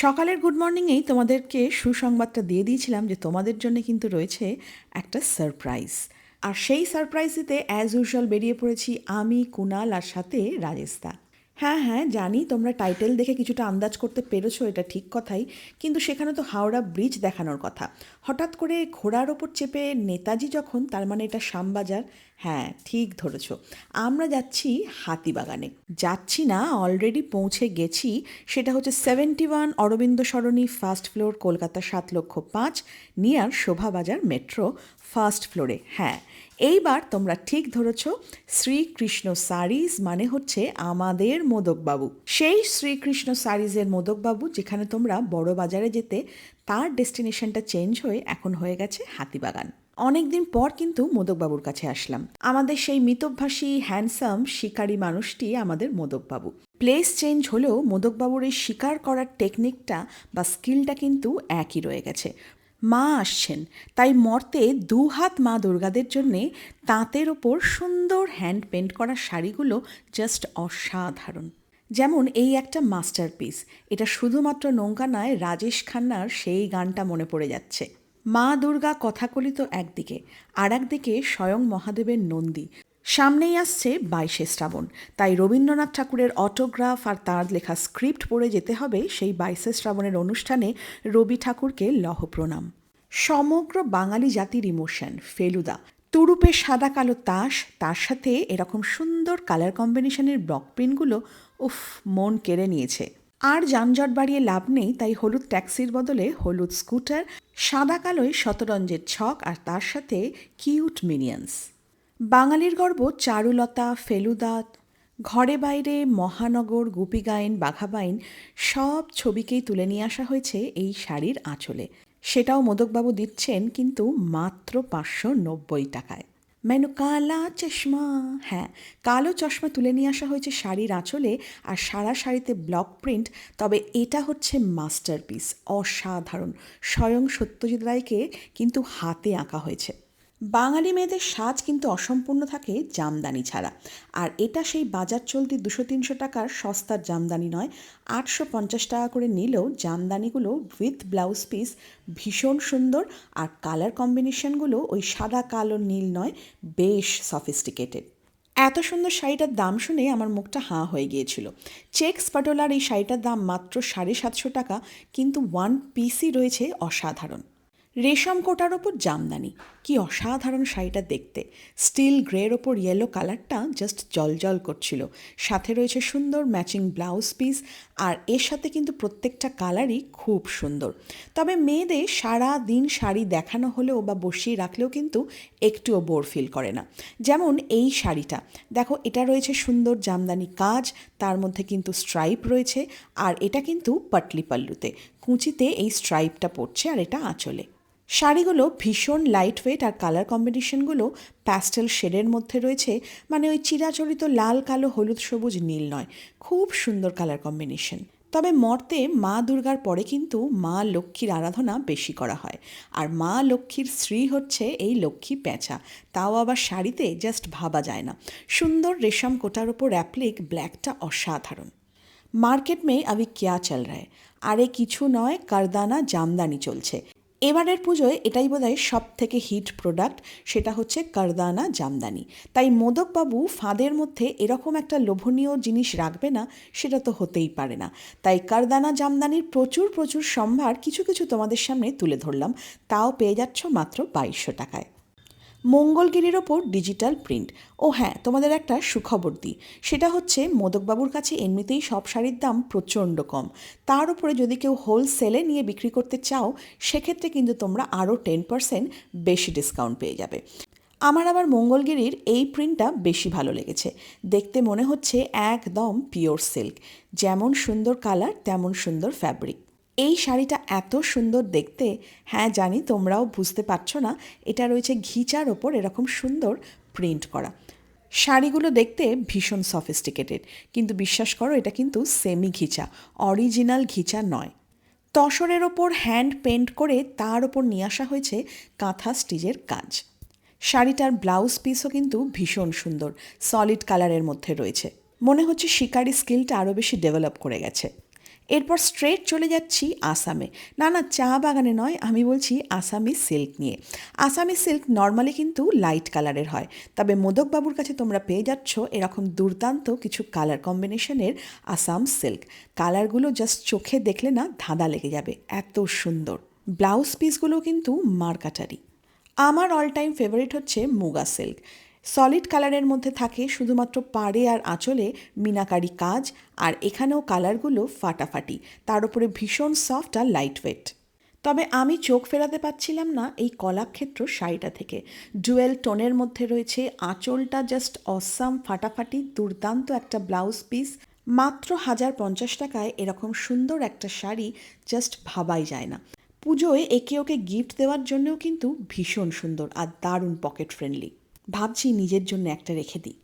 সকালের গুড মর্নিংয়েই তোমাদেরকে সুসংবাদটা দিয়ে দিয়েছিলাম যে তোমাদের জন্য কিন্তু রয়েছে একটা সারপ্রাইজ। আর সেই সারপ্রাইজেতে অ্যাজ ইউজুয়াল বেরিয়ে পড়েছি আমি, কুনাল আর সাথে রাজেশদা। হ্যাঁ হ্যাঁ জানি তোমরা টাইটেল দেখে কিছুটা আন্দাজ করতে পেরেছো, এটা ঠিক কথাই, কিন্তু সেখানে তো হাওড়া ব্রিজ দেখানোর কথা। হঠাৎ করে ঘোড়ার ওপর চেপে নেতাজি যখন, তার মানে এটা শ্যামবাজার। হ্যাঁ ঠিক ধরেছ, আমরা যাচ্ছি হাতিবাগানে। যাচ্ছি না, অলরেডি পৌঁছে গেছি। সেটা হচ্ছে 71 Aurobindo Sarani, first floor, Kolkata 7,05,000, near Shobhabazar metro, first ফ্লোরে। হ্যাঁ এইবার তোমরা ঠিক ধরেছ, শ্রীকৃষ্ণ শাড়িজ মানে হচ্ছে আমাদের মোদকবাবু। সেই শ্রীকৃষ্ণ শাড়িজের মোদকবাবু যেখানে তোমরা বড় বাজারে যেতে, তার ডেস্টিনেশনটা চেঞ্জ হয়ে এখন হয়ে গেছে হাতিবাগান। অনেক দিন পর কিন্তু মোদকবাবুর কাছে আসলাম। আমাদের সেই মিতভাষী হ্যান্ডসাম শিকারী মানুষটি আমাদের মোদকবাবু। প্লেস চেঞ্জ হলেও মোদকবাবুর এই শিকার করার টেকনিকটা বা স্কিলটা কিন্তু একই রয়ে গেছে। মা আসছেন, তাই মর্তে 2 হাত মা দুর্গাদের জন্যে তাঁতের ওপর সুন্দর হ্যান্ড পেন্ট করা শাড়িগুলো জাস্ট অসাধারণ। যেমন এই একটা মাস্টারপিস, এটা শুধুমাত্র নৌকা নয়, রাজেশ খান্নার সেই গানটা মনে পড়ে যাচ্ছে। মা দুর্গা কথাকলিত একদিকে, আর একদিকে স্বয়ং মহাদেবের নন্দী। সামনেই আসছে 22শে শ্রাবণ, তাই রবীন্দ্রনাথ ঠাকুরের অটোগ্রাফ আর তাঁর লেখা স্ক্রিপ্ট পড়ে যেতে হবে সেই 22শে শ্রাবণের অনুষ্ঠানে রবি ঠাকুরকে লহ প্রণাম। সমগ্র বাঙালি জাতির ইমোশন ফেলুদা, তুরুপে সাদা কালো তাস, তার সাথে এরকম সুন্দর কালার কম্বিনেশনের ব্লক প্রিন্টগুলো উফ, মন কেড়ে নিয়েছে। আর যানজট বাড়িয়ে লাভ নেই, তাই হলুদ ট্যাক্সির বদলে হলুদ স্কুটার, সাদা কালোয় শতরঞ্জের ছক, আর তার সাথে কিউট মিনিয়ন্স। বাঙালির গর্ব চারুলতা, ফেলুদা, ঘরে বাইরে মহানগর, গুপিগাইন, বাঘাবাইন সব ছবিকেই তুলে নিয়ে আসা হয়েছে এই শাড়ির আঁচলে। সেটাও মোদকবাবু দিচ্ছেন কিন্তু মাত্র 590 টাকায়। মেনু কালা চশমা, হ্যাঁ কালো চশমা তুলে নিয়ে আসা হয়েছে শাড়ির আঁচলে, আর সারা শাড়িতে ব্লক প্রিন্ট। তবে এটা হচ্ছে মাস্টারপিস, অসাধারণ। স্বয়ং সত্যজিৎ রায়কে কিন্তু হাতে আঁকা হয়েছে। বাঙালি মেয়েদের সাজ কিন্তু অসম্পূর্ণ থাকে জামদানি ছাড়া, আর এটা সেই বাজার চলতি 200-300 টাকার সস্তার জামদানি নয়। 850 টাকা করে নিলেও জামদানিগুলো উইথ ব্লাউজ পিস ভীষণ সুন্দর, আর কালার কম্বিনেশনগুলো ওই সাদা কালো নীল নয়, বেশ সফিস্টিকেটেড। এত সুন্দর শাড়িটার দাম শুনে আমার মুখটা হাঁ হয়ে গিয়েছিল। চেক্স পাটোলার এই শাড়িটার দাম মাত্র 750 টাকা, কিন্তু ওয়ান পিসই রয়েছে অসাধারণ। রেশম কোটার ওপর জামদানি, কি অসাধারণ শাড়িটা দেখতে। স্টিল গ্রের ওপর ইয়েলো কালারটা জাস্ট জলজল করছিল। সাথে রয়েছে সুন্দর ম্যাচিং ব্লাউজ পিস, আর এর সাথে কিন্তু প্রত্যেকটা কালারই খুব সুন্দর। তবে মেয়েদের সারা দিন শাড়ি দেখানো হলেও বা বসিয়ে রাখলেও কিন্তু একটুও বোর ফিল করে না। যেমন এই শাড়িটা দেখো, এটা রয়েছে সুন্দর জামদানি কাজ, তার মধ্যে কিন্তু স্ট্রাইপ রয়েছে, আর এটা কিন্তু পাটলি পাল্লুতে কুঁচিতে এই স্ট্রাইপটা পড়ছে, আর এটা আঁচলে। শাড়িগুলো ভীষণ লাইট ওয়েট, আর কালার কম্বিনেশনগুলো প্যাস্টেল শেডের মধ্যে রয়েছে, মানে ওই চিরাচরিত লাল কালো হলুদ সবুজ নীল নয়, খুব সুন্দর কালার কম্বিনেশন। তবে মর্তে মা দুর্গার পরে কিন্তু মা লক্ষ্মীর আরাধনা বেশি করা হয়, আর মা লক্ষ্মীর স্ত্রী হচ্ছে এই লক্ষ্মী প্যাঁচা, তাও আবার শাড়িতে জাস্ট ভাবা যায় না। সুন্দর রেশম কোটার ওপর অ্যাপ্লিক ব্ল্যাকটা অসাধারণ। মার্কেট মে আবি ক্যা চল রা হ্যায়, আরে কিছু নয়, কারদানা জামদানি চলছে। এবারের পুজোয় এটাই বোধহয় সব থেকে হিট প্রোডাক্ট, সেটা হচ্ছে কারদানা জামদানি। তাই মোদকবাবু ফাঁদের মধ্যে এরকম একটা লোভনীয় জিনিস রাখবে না, সেটা তো হতেই পারে না। তাই কারদানা জামদানির প্রচুর প্রচুর সম্ভার কিছু কিছু তোমাদের সামনে তুলে ধরলাম, তাও পেয়ে যাচ্ছ মাত্র 2200 টাকায়। মঙ্গলগিরির ওপর ডিজিটাল প্রিন্ট। ও হ্যাঁ, তোমাদের একটা সুখবর দিই, সেটা হচ্ছে মোদকবাবুর কাছে এমনিতেই সব শাড়ির দাম প্রচণ্ড কম। তার উপরে যদি কেউ হোলসেলে নিয়ে বিক্রি করতে চাও, সেক্ষেত্রে কিন্তু তোমরা আরও 10% বেশি ডিসকাউন্ট পেয়ে যাবে। আমার আবার মঙ্গলগিরির এই প্রিন্টটা বেশি ভালো লেগেছে। দেখতে মনে হচ্ছে একদম পিওর সিল্ক, যেমন সুন্দর কালার তেমন সুন্দর ফ্যাব্রিক। এই শাড়িটা এত সুন্দর দেখতে, হ্যাঁ জানি তোমরাও বুঝতে পারছো না, এটা রয়েছে ঘিচার ওপর এরকম সুন্দর প্রিন্ট করা। শাড়িগুলো দেখতে ভীষণ সফিস্টিকেটেড, কিন্তু বিশ্বাস করো এটা কিন্তু সেমি ঘিচা, অরিজিনাল ঘিচা নয়। তসরের ওপর হ্যান্ড পেন্ট করে তার ওপর নিয়ে আসা হয়েছে কাঁথা স্টিচের কাজ। শাড়িটার ব্লাউজ পিসও কিন্তু ভীষণ সুন্দর, সলিড কালারের মধ্যে রয়েছে। মনে হচ্ছে শিকারি স্কিলটা আরও বেশি ডেভেলপ করে গেছে। এরপর স্ট্রেট চলে যাচ্ছি আসামে। না না, চা বাগানে নয়, আমি বলছি আসামি সিল্ক নিয়ে। আসামি সিল্ক নর্মালি কিন্তু লাইট কালারের হয়, তবে মোদকবাবুর কাছে তোমরা পেয়ে যাচ্ছ এরকম দুর্দান্ত কিছু কালার কম্বিনেশনের আসাম সিল্ক। কালারগুলো জাস্ট চোখে দেখলে না ধাঁধা লেগে যাবে, এত সুন্দর। ব্লাউজ পিসগুলো কিন্তু মার্কাটারি। আমার অল টাইম ফেভারিট হচ্ছে মুগা সিল্ক। সলিড কালারের মধ্যে থাকে, শুধুমাত্র পাড়ে আর আঁচলে মিনাকারি কাজ, আর এখানেও কালারগুলো ফাটাফাটি, তার উপরে ভীষণ সফট আর লাইট ওয়েট। তবে আমি চোখ ফেরাতে পারছিলাম না এই কলাক্ষেত্র শাড়িটা থেকে। ডুয়েল টোনের মধ্যে রয়েছে, আঁচলটা জাস্ট অসাম, ফাটাফাটি, দুর্দান্ত একটা ব্লাউজ পিস। মাত্র 1050 টাকায় এরকম সুন্দর একটা শাড়ি জাস্ট ভাবাই যায় না। পুজোয় একে ওকে গিফট দেওয়ার জন্যও কিন্তু ভীষণ সুন্দর আর দারুণ পকেট ফ্রেন্ডলি। ভাবছি নিজের জন্য একটা রেখে দিই।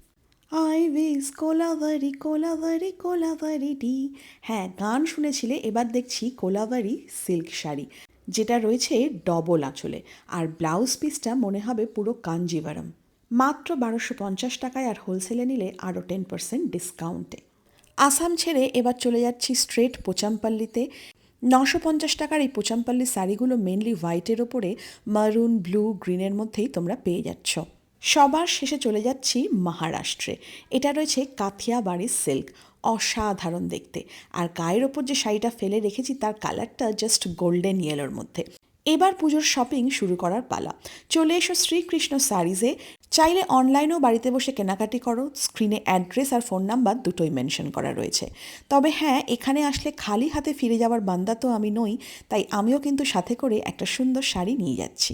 I wish Kolaveri Kolaveri Kolaveri di. হ্যাঁ, গান শুনেছিলে, এবার দেখছি কোলাবারি সিল্ক শাড়ি, যেটা রয়েছে ডবল আঁচলে, আর ব্লাউজ পিসটা মনে হবে পুরো কাঞ্জিভারম। মাত্র 1250 টাকায়, আর হোলসেলে নিলে আরও 10% ডিসকাউন্টে। আসাম ছেড়ে এবার চলে যাচ্ছি স্ট্রেট পোচামপাল্লিতে। 950 টাকার এই পোচামপাল্লি শাড়িগুলো মেনলি হোয়াইটের ওপরে মারুন, ব্লু, গ্রিনের মধ্যেই তোমরা পেয়ে যাচ্ছ। সবার শেষে চলে যাচ্ছি মহারাষ্ট্রে। এটা রয়েছে কাথিয়াবাড়ির সিল্ক, অসাধারণ দেখতে। আর গায়ের ওপর যে শাড়িটা ফেলে রেখেছি তার কালারটা জাস্ট গোল্ডেন ইয়েলোর মধ্যে। এবার পুজোর শপিং শুরু করার পালা। চলে এসো শ্রীকৃষ্ণ শাড়িজে। চাইলে অনলাইনেও বাড়িতে বসে কেনাকাটি করো, স্ক্রিনে অ্যাড্রেস আর ফোন নাম্বার দুটোই মেনশন করা রয়েছে। তবে হ্যাঁ, এখানে আসলে খালি হাতে ফিরে যাওয়ার বান্দা তো আমি নই, তাই আমিও কিন্তু সাথে করে একটা সুন্দর শাড়ি নিয়ে যাচ্ছি।